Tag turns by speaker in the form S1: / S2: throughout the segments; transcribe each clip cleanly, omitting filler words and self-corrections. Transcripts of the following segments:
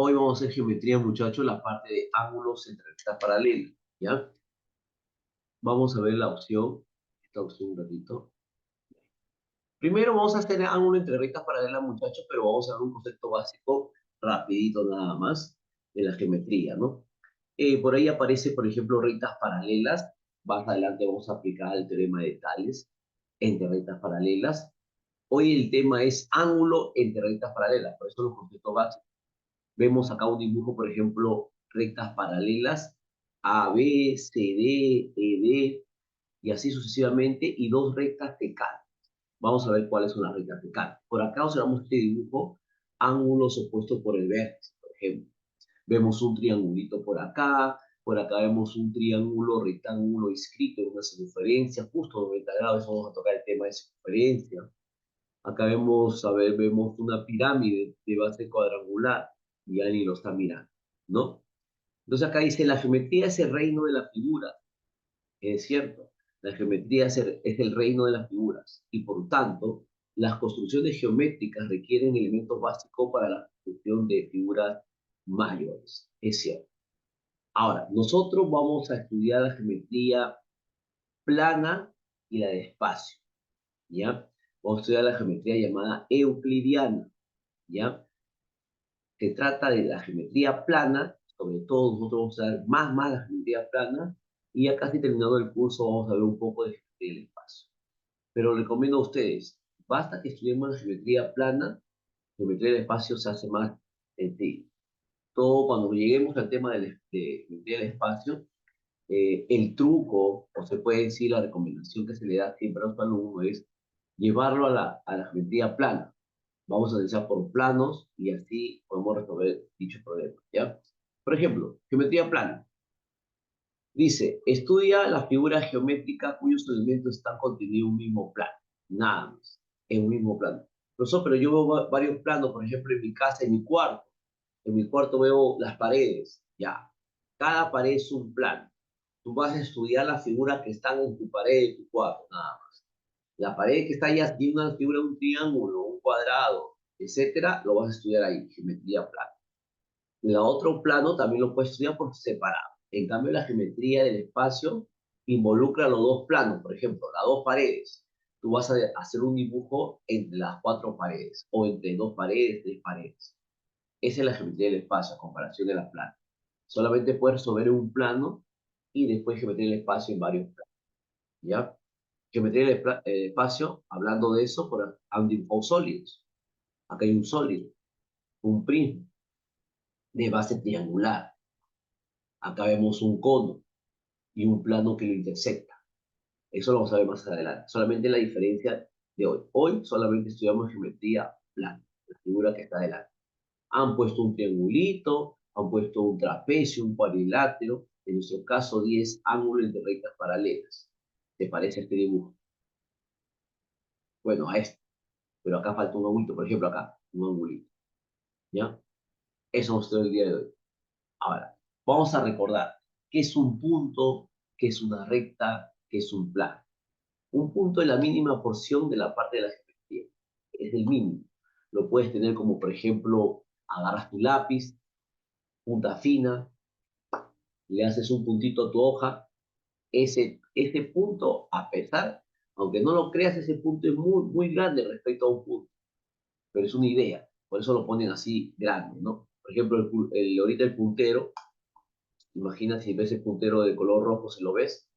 S1: Hoy vamos a hacer geometría, muchachos, la parte de ángulos entre rectas paralelas, ¿ya? Vamos a ver la opción, esta opción un ratito. Primero vamos a hacer ángulo entre rectas paralelas, muchachos, pero vamos a ver un concepto básico rapidito nada más de la geometría, ¿no? Por ahí aparece, por ejemplo, rectas paralelas. Más adelante vamos a aplicar el teorema de Tales entre rectas paralelas. Hoy el tema es ángulo entre rectas paralelas, por eso los conceptos básicos. Vemos acá un dibujo, por ejemplo, rectas paralelas, A, B, C, D, E, D, y así sucesivamente, y dos rectas tecales. Vamos a ver cuáles son las rectas tecales. Por acá observamos este dibujo, ángulos opuestos por el vértice, por ejemplo. Vemos un triangulito por acá vemos un triángulo rectángulo inscrito en una circunferencia, justo 90 grados, eso vamos a tocar el tema de circunferencia. Acá vemos, a ver, vemos una pirámide de base cuadrangular y Ani lo está mirando, ¿no? Entonces acá dice, la geometría es el reino de las figuras. Es cierto, la geometría es el reino de las figuras y por tanto, las construcciones geométricas requieren elementos básicos para la construcción de figuras mayores. Es cierto. Ahora, nosotros vamos a estudiar la geometría plana y la de espacio, ¿ya? Vamos a estudiar la geometría llamada euclidiana, ¿ya? Se trata de la geometría plana, sobre todo nosotros vamos a ver más la geometría plana, y ya casi terminado el curso vamos a ver un poco de geometría del espacio. Pero les recomiendo a ustedes, basta que estudiemos la geometría plana, geometría del espacio se hace más sencillo. Todo cuando lleguemos al tema de geometría del espacio, el truco, o se puede decir la recomendación que se le da siempre a los alumnos es llevarlo a la geometría plana. Vamos a analizar por planos y así podemos resolver dicho problema, ¿ya? Por ejemplo, geometría plana. Dice, estudia las figuras geométricas cuyos elementos están contenidos en un mismo plano. Nada más, en un mismo plano. Profesor, pero yo veo varios planos, por ejemplo, en mi casa, en mi cuarto. En mi cuarto veo las paredes, ya. Cada pared es un plano. Tú vas a estudiar las figuras que están en tu pared de tu cuarto, nada más. La pared que está ahí tiene una figura de un triángulo, un cuadrado, etcétera, lo vas a estudiar ahí, geometría plana. El otro plano también lo puedes estudiar por separado. En cambio, la geometría del espacio involucra los dos planos, por ejemplo, las dos paredes. Tú vas a hacer un dibujo entre las cuatro paredes, o entre dos paredes, tres paredes. Esa es la geometría del espacio, a comparación de la plana. Solamente puedes resolver un plano y después geometría del espacio en varios planos, ¿ya? Geometría del espacio, hablando de eso, por o sólidos. Acá hay un sólido, un prisma de base triangular. Acá vemos un cono y un plano que lo intersecta. Eso lo vamos a ver más adelante. Solamente la diferencia de hoy. Hoy solamente estudiamos geometría plana, la figura que está adelante. Han puesto un triangulito, han puesto un trapecio, un cuadrilátero, en nuestro caso 10 ángulos de rectas paralelas. ¿Te parece este dibujo? Bueno, a este. Pero acá falta un ángulo, por ejemplo, acá, un ángulo. ¿Ya? Eso vamos a estudiar el día de hoy. Ahora, vamos a recordar qué es un punto, qué es una recta, qué es un plano. Un punto es la mínima porción de la parte de la geometría. Es el mínimo. Lo puedes tener como, por ejemplo, agarras tu lápiz, punta fina, le haces un puntito a tu hoja. Ese punto, a pesar, aunque no lo creas, ese punto es muy grande respecto a un punto. Pero es una idea. Por eso lo ponen así grande, ¿no? Por ejemplo, ahorita el puntero, imagina si ves el puntero de color rojo, ¿se lo ves?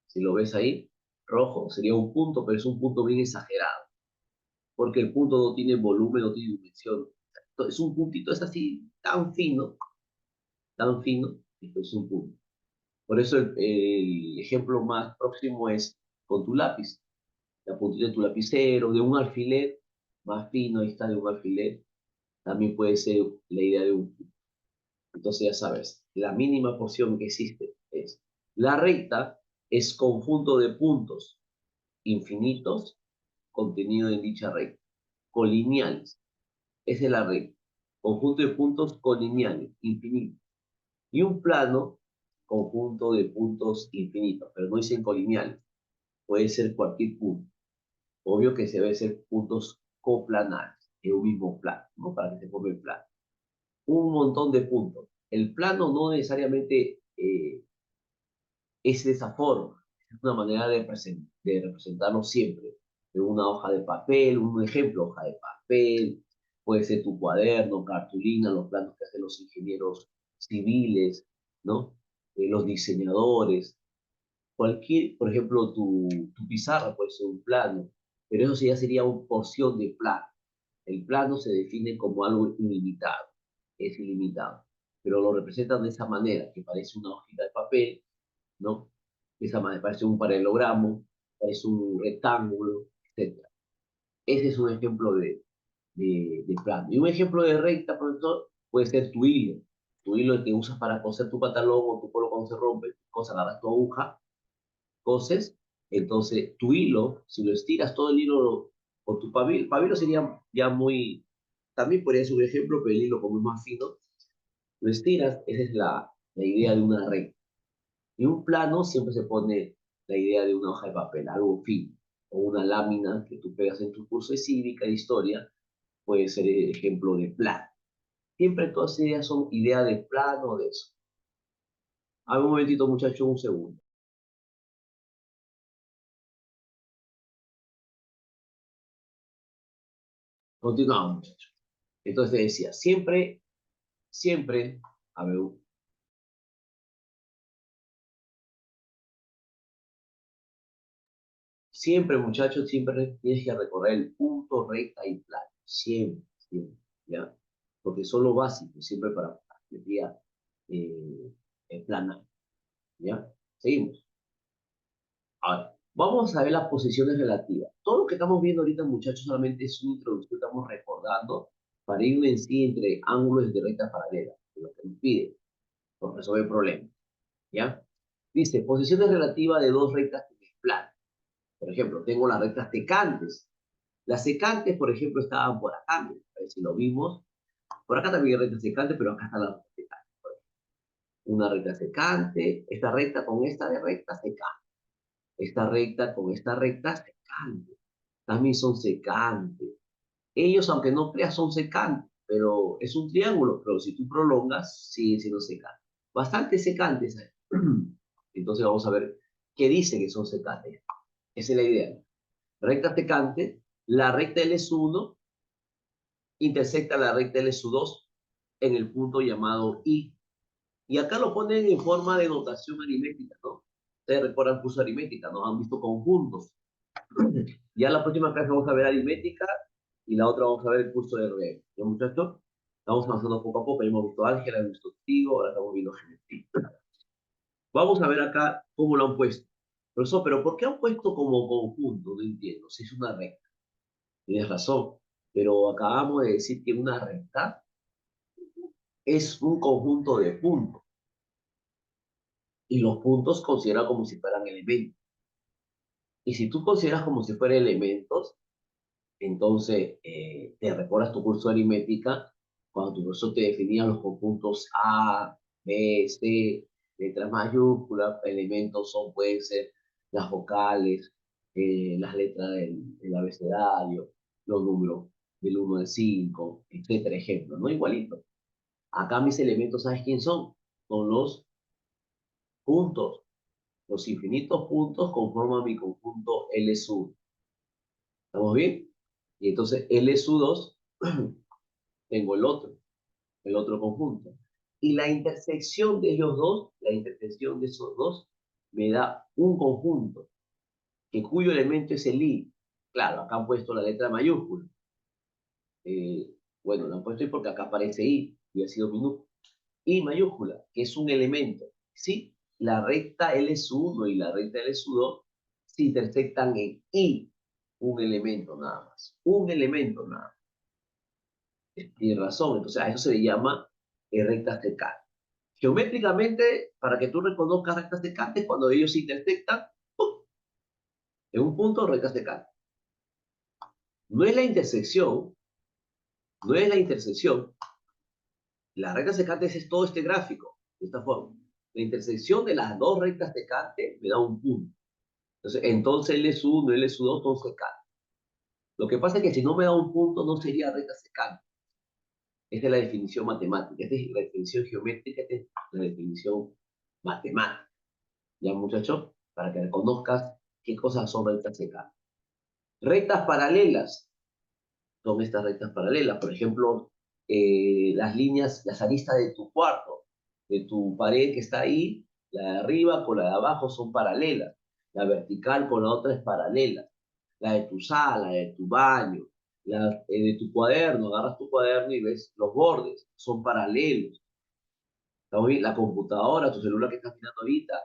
S1: Si lo ves ahí, rojo, sería un punto, pero es un punto bien exagerado, porque el punto no tiene volumen, no tiene dimensión. Es un puntito, es así, tan fino, y pues es un punto. Por eso el ejemplo más próximo es con tu lápiz, la puntita de tu lapicero, de un alfiler, más fino, ahí está, de un alfiler, también puede ser la idea de un punto. Entonces ya sabes, la mínima porción que existe es la recta, es conjunto de puntos infinitos contenido en dicha recta, colineales. Esa es la recta. Conjunto de puntos colineales, infinitos. Y un plano, conjunto de puntos infinitos, pero no dicen colineales. Puede ser cualquier punto. Obvio que se debe ser puntos coplanares, en un mismo plano, ¿no? Para que se forme el plano. un montón de puntos. El plano no necesariamente es de esa forma. Es una manera de representarlo siempre. En una hoja de papel, un ejemplo, hoja de papel, puede ser tu cuaderno, cartulina, los planos que hacen los ingenieros civiles, ¿no? Los diseñadores, cualquier, por ejemplo, tu pizarra puede ser un plano, pero eso sí ya sería una porción de plano. El plano se define como algo ilimitado, es ilimitado, pero lo representan de esa manera, que parece una hojita de papel, ¿no? De esa manera, parece un paralelogramo, parece un rectángulo, etcétera. Ese es un ejemplo de plano. Y un ejemplo de recta, profesor, puede ser tu hilo. Tu hilo que usas para coser tu pantalón o tu polo cuando se rompe, cosa, agarras tu aguja, coses, entonces tu hilo, si lo estiras todo el hilo o tu pabilo sería ya muy, también podría ser un ejemplo, pero el hilo como es más fino, lo estiras, esa es la idea de una recta. Y un plano siempre se pone la idea de una hoja de papel, algo fino, o una lámina que tú pegas en tu curso de cívica, de historia, puede ser el ejemplo de plano. Siempre todas esas ideas son ideas de plano, de eso. A ver, un momentito, muchachos, un segundo. Continuamos, muchachos. Entonces decía, siempre, a ver, siempre, muchachos, siempre tienes que recorrer el punto, recta y plano. Siempre, siempre, ¿ya? Porque son lo básico, siempre para geometría plana, ¿ya? Seguimos. Ahora, vamos a ver las posiciones relativas. Todo lo que estamos viendo ahorita, muchachos, solamente es una introducción, estamos recordando para ir en sí entre ángulos de rectas paralelas, que es lo que nos pide, por resolver problemas, ¿ya? Dice, posiciones relativas de dos rectas planas. Por ejemplo, tengo las rectas secantes. Las secantes, por ejemplo, estaban por acá. A ver si lo vimos. Por acá también hay rectas secantes, pero acá está la recta secante. Una recta secante, esta recta con esta de recta secante. Esta recta con esta recta secante. También son secantes. Ellos, aunque no creas, son secantes, pero es un triángulo, pero si tú prolongas, siguen siendo secantes. Bastante secantes. Entonces vamos a ver qué dice que son secantes. Esa es la idea. Recta secante, la recta L1 intersecta la recta L2 en el punto llamado I. Y acá lo ponen en forma de notación aritmética, ¿no? Ustedes recuerdan el curso de aritmética, ¿no? Han visto conjuntos. Ya la próxima clase vamos a ver aritmética y la otra vamos a ver el curso de RE. ¿Ya, muchachos? Estamos avanzando poco a poco. Ya hemos visto álgebra, hemos visto trigo, ahora estamos viendo geometría. Vamos a ver acá cómo lo han puesto. Profesor, pero ¿por qué han puesto como conjunto? No entiendo. Si es una recta. Tienes razón. Pero acabamos de decir que una recta es un conjunto de puntos. Y los puntos consideran como si fueran elementos. Y si tú consideras como si fueran elementos, entonces te recuerdas tu curso de aritmética, cuando tu profesor te definía los conjuntos A, B, C, letras mayúsculas, elementos son, pueden ser las vocales, las letras del abecedario, los números del 1 al 5, etcétera, ejemplo, ¿no? Igualito. Acá mis elementos, ¿sabes quién son? Son los puntos. Los infinitos puntos conforman mi conjunto L1. ¿Estamos bien? Y entonces L2 tengo el otro conjunto. Y la intersección de ellos dos, la intersección de esos dos, me da un conjunto, que cuyo elemento es el I. Claro, acá han puesto la letra mayúscula. Bueno, la han puesto ahí porque acá aparece I, y ha sido minúscula. I mayúscula, que es un elemento. ¿Sí? La recta L1 y la recta L2 se intersectan en I, un elemento nada más. Un elemento nada más. Tiene razón, entonces a eso se le llama recta secante. Geométricamente, para que tú reconozcas rectas secantes, cuando ellos se intersectan, ¡pum!, en un punto recta secante. No es la intersección, no es la intersección. La recta secante es todo este gráfico, de esta forma. La intersección de las dos rectas secantes me da un punto. Entonces L1 y L2 son secantes. Lo que pasa es que si no me da un punto, no sería recta secante. Esta es la definición matemática, esta es la definición geométrica, esta es la definición matemática. ¿Ya, muchachos? Para que reconozcas qué cosas son rectas secas. Rectas paralelas son estas rectas paralelas. Por ejemplo, las líneas, las aristas de tu cuarto, de tu pared que está ahí, la de arriba con la de abajo son paralelas. La vertical con la otra es paralela. La de tu sala, la de tu baño, la de tu cuaderno, agarras tu cuaderno y ves los bordes, son paralelos. ¿Estamos bien? La computadora, tu celular que estás mirando ahorita,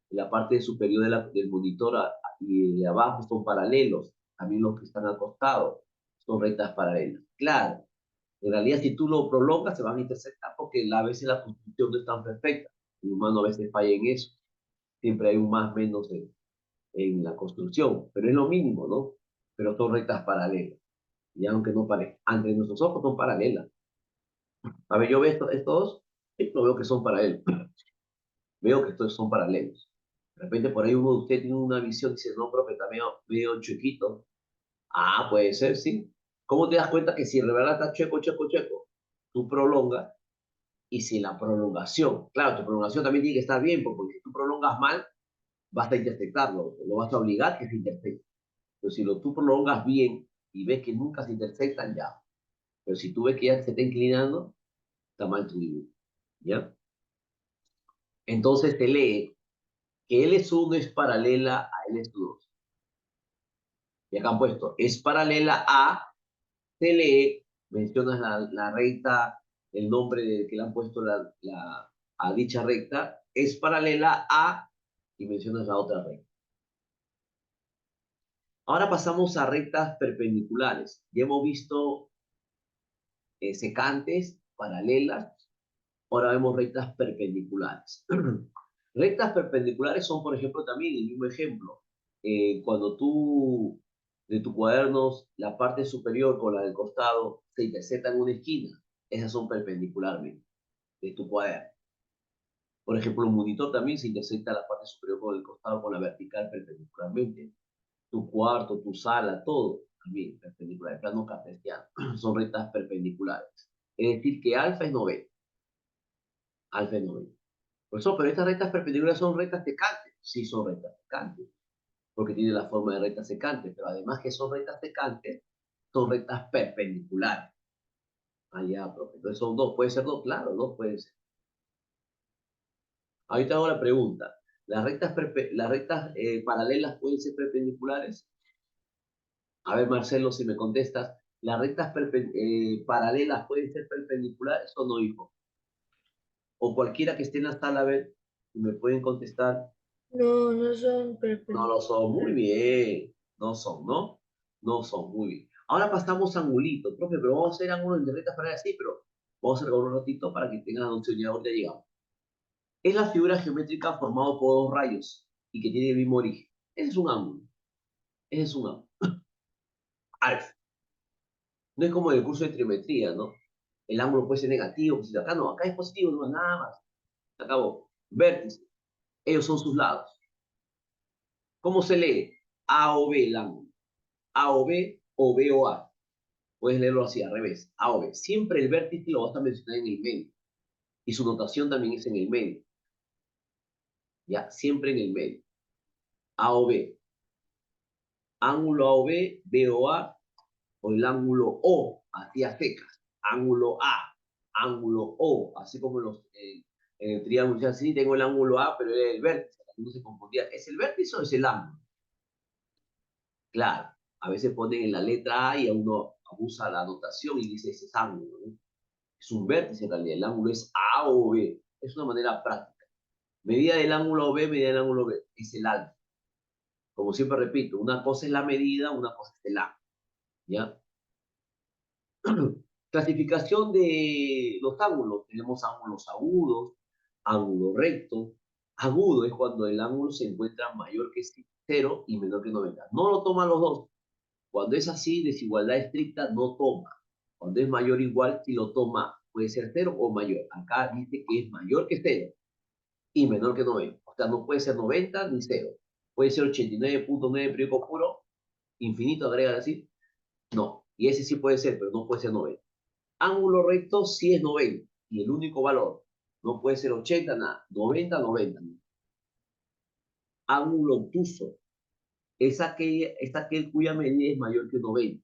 S1: la parte superior del monitor y de abajo son paralelos. También los que están acostados son rectas paralelas. Claro, en realidad si tú lo prolongas se van a intersectar porque a veces la construcción no es tan perfecta. El humano a veces falla en eso. Siempre hay un más menos en la construcción, pero es lo mínimo, ¿no? Pero son rectas paralelas. Y aunque no parezca, ante nuestros ojos son paralelas. A ver, yo veo estos, no veo que son paralelos. Veo que estos son paralelos. De repente por ahí uno de ustedes tiene una visión y dice, no, profe, está medio chuequito. Ah, puede ser, sí. ¿Cómo te das cuenta que si de verdad está chueco, chueco, chueco, tú prolongas y si la prolongación, claro, tu prolongación también tiene que estar bien, porque si tú prolongas mal, vas a intersectarlo, lo vas a obligar que se intersecte. Pero si tú prolongas bien y ves que nunca se intersectan, ya. Pero si tú ves que ya se está inclinando, está mal tu dibujo. ¿Ya? Entonces te lee que L1 es paralela a L2. Y acá han puesto, es paralela a, se lee, mencionas la recta, el nombre que le han puesto a dicha recta, es paralela a, y mencionas la otra recta. Ahora pasamos a rectas perpendiculares. Ya hemos visto secantes, paralelas, ahora vemos rectas perpendiculares. Rectas perpendiculares son, por ejemplo, también el mismo ejemplo. Cuando tú, de tus cuadernos, la parte superior con la del costado se interceptan en una esquina, esas son perpendicularmente de tu cuaderno. Por ejemplo, un monitor también se intersecta la parte superior con el costado con la vertical perpendicularmente. Tu cuarto, tu sala, todo también perpendicular, el plano cartesiano. Son rectas perpendiculares. Es decir, que alfa es 90. Alfa es 90. Por eso, pero estas rectas perpendiculares son rectas secantes. Sí, son rectas secantes, porque tienen la forma de rectas secantes, pero además que son rectas secantes, son rectas perpendiculares. Ah, ya, profe. Entonces son dos. ¿Puede ser dos? Claro, dos pueden ser. Ahorita hago la pregunta. ¿Las rectas paralelas pueden ser perpendiculares? A ver, Marcelo, si me contestas, ¿las rectas paralelas pueden ser perpendiculares o no, hijo? O cualquiera que esté en la sala, a ver, si me pueden contestar.
S2: No, no son
S1: No lo son, muy
S2: perpendiculares.
S1: bien. No son, ¿no? No son, muy bien. Ahora pasamos a angulitos, profe, pero vamos a hacer ángulos de rectas paralelas, sí, pero vamos a hacer un ratito para que tengan la noción y ahorita llegamos. Es la figura geométrica formada por dos rayos y que tiene el mismo origen. Ese es un ángulo. Ese es un ángulo. Alfa. No es como en el curso de trigonometría, ¿no? El ángulo puede ser negativo, positivo. Acá no, acá es positivo, no, nada más. Se acabó. Vértice. Ellos son sus lados. ¿Cómo se lee? A o B el ángulo. A o B o A. Puedes leerlo así, al revés. A o B. Siempre el vértice lo vas a mencionar en el medio. Y su notación también es en el medio. ¿Ya? Siempre en el medio. A o B. Ángulo A o B o A, o el ángulo O, así a secas. Ángulo A, ángulo O, así como en el triángulo. Así tengo el ángulo A, pero es el vértice. No se confundía. ¿Es el vértice o es el ángulo? Claro, a veces ponen en la letra A y a uno abusa la anotación y dice ese es ángulo, ¿no? Es un vértice en realidad, el ángulo es A o B. Es una manera práctica. Medida del ángulo B, medida del ángulo B, es el alfa. Como siempre repito, una cosa es la medida, una cosa es el ángulo. ¿Ya? Clasificación de los ángulos. Tenemos ángulos agudos, ángulo recto. Agudo es cuando el ángulo se encuentra mayor que 0 y menor que 90. No lo toman los dos. Cuando es así, desigualdad estricta no toma. Cuando es mayor o igual, si lo toma, puede ser 0 o mayor. Acá dice que es mayor que 0 y menor que 90. O sea, no puede ser 90 ni 0. Puede ser 89.9 periódico puro, infinito, agrega así. No. Y ese sí puede ser, pero no puede ser 90. Ángulo recto sí es 90 y el único valor. No puede ser 80, nada. 90, 90. Ángulo obtuso es aquel cuya medida es mayor que 90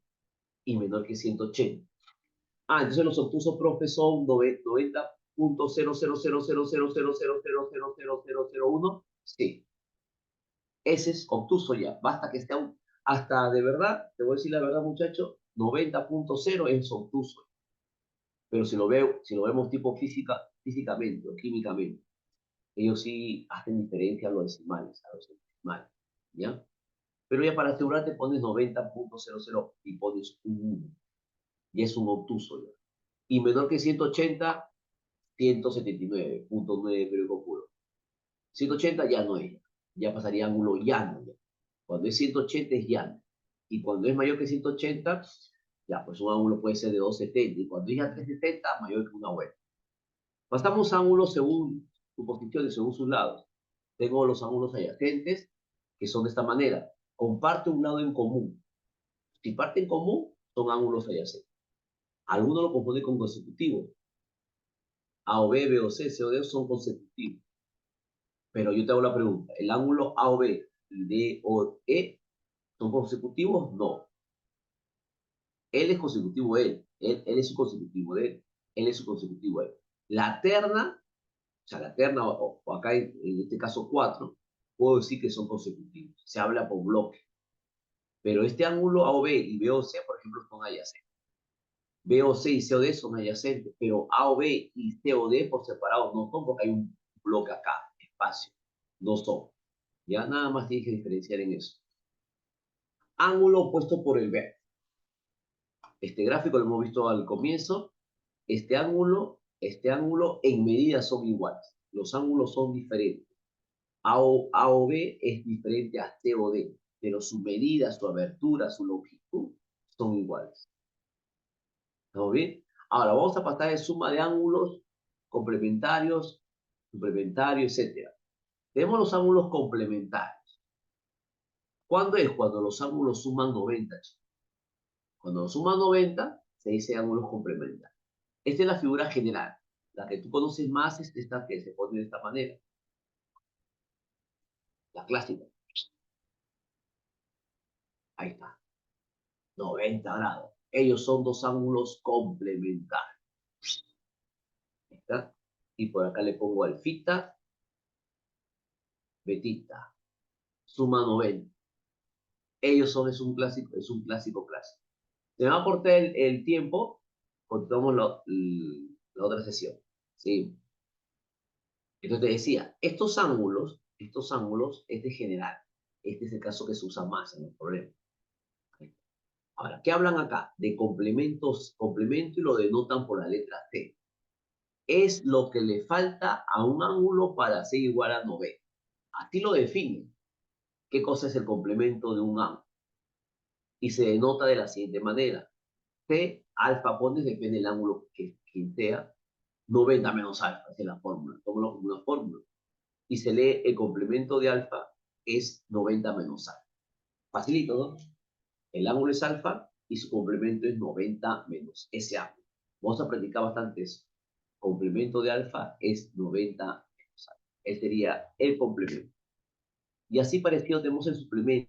S1: y menor que 180. Entonces los obtusos, profe, son 90.000000000000001. Sí, ese es obtuso ya. Basta que esté hasta de verdad, te voy a decir la verdad, muchacho, 90.0 es obtuso. Pero si lo vemos tipo físicamente o químicamente, ellos sí hacen diferencia a los decimales, ¿ya? Pero ya para asegurarte pones 90.00 y pones un 1. Y es un obtuso ya. Y menor que 180, 179.9 pero puro. 180 ya no es, ya pasaría ángulo llano ya. Cuando es 180 es llano. Y cuando es mayor que 180, ya, pues un ángulo puede ser de 270. Y cuando es ya 370, mayor que una vuelta. Pasamos ángulos según su posición y según sus lados. Tengo los ángulos adyacentes, que son de esta manera. Comparte un lado en común. Si parte en común, son ángulos adyacentes. Algunos lo confunden con consecutivos. A o B, B o C, C o D son consecutivos. Pero yo te hago la pregunta, ¿el ángulo A o B y D o E son consecutivos? No. Él es consecutivo él es su consecutivo de él es su consecutivo él. La terna, o sea, la terna, o acá en este caso 4, puedo decir que son consecutivos. Se habla por bloque. Pero este ángulo A o B y B o C, por ejemplo, son adyacentes. B o C y C o D son adyacentes, pero A o B y C o D por separado no son porque hay un bloque acá, espacio. No son. Ya nada más tienes que diferenciar en eso. Ángulo opuesto por el vértice. Este gráfico lo hemos visto al comienzo. Este ángulo en medidas son iguales. Los ángulos son diferentes. A o B es diferente a C o D, pero su medida, su abertura, su longitud son iguales. ¿Estamos bien? Ahora vamos a pasar de suma de ángulos complementarios, suplementarios, etc. Tenemos los ángulos complementarios. ¿Cuándo es? Cuando los ángulos suman 90. Cuando los suman 90, se dice ángulos complementarios. Esta es la figura general. La que tú conoces más es esta que se pone de esta manera. La clásica. Ahí está. 90 grados. Ellos son dos ángulos complementarios. ¿Está? Y por acá le pongo alfita, betita. Suma 90. Ellos son, es un clásico clásico. Se me va a cortar el tiempo, continuamos la otra sesión. ¿Sí? Entonces te decía, estos ángulos es de general. Este es el caso que se usa más en el problema. Ahora, ¿qué hablan acá? De complementos, complemento y lo denotan por la letra T. Es lo que le falta a un ángulo para ser igual a 90. Así lo definen. ¿Qué cosa es el complemento de un ángulo? Y se denota de la siguiente manera. T, alfa, pones, depende del ángulo que sea, 90 menos alfa, esa es la fórmula. Tómalo como una fórmula. Y se lee el complemento de alfa es 90 menos alfa. Facilito, ¿no? El ángulo es alfa y su complemento es 90 menos ese ángulo. Vamos a practicar bastante eso. Complemento de alfa es 90 menos alfa. Ese sería el complemento. Y así parecido tenemos el suplemento.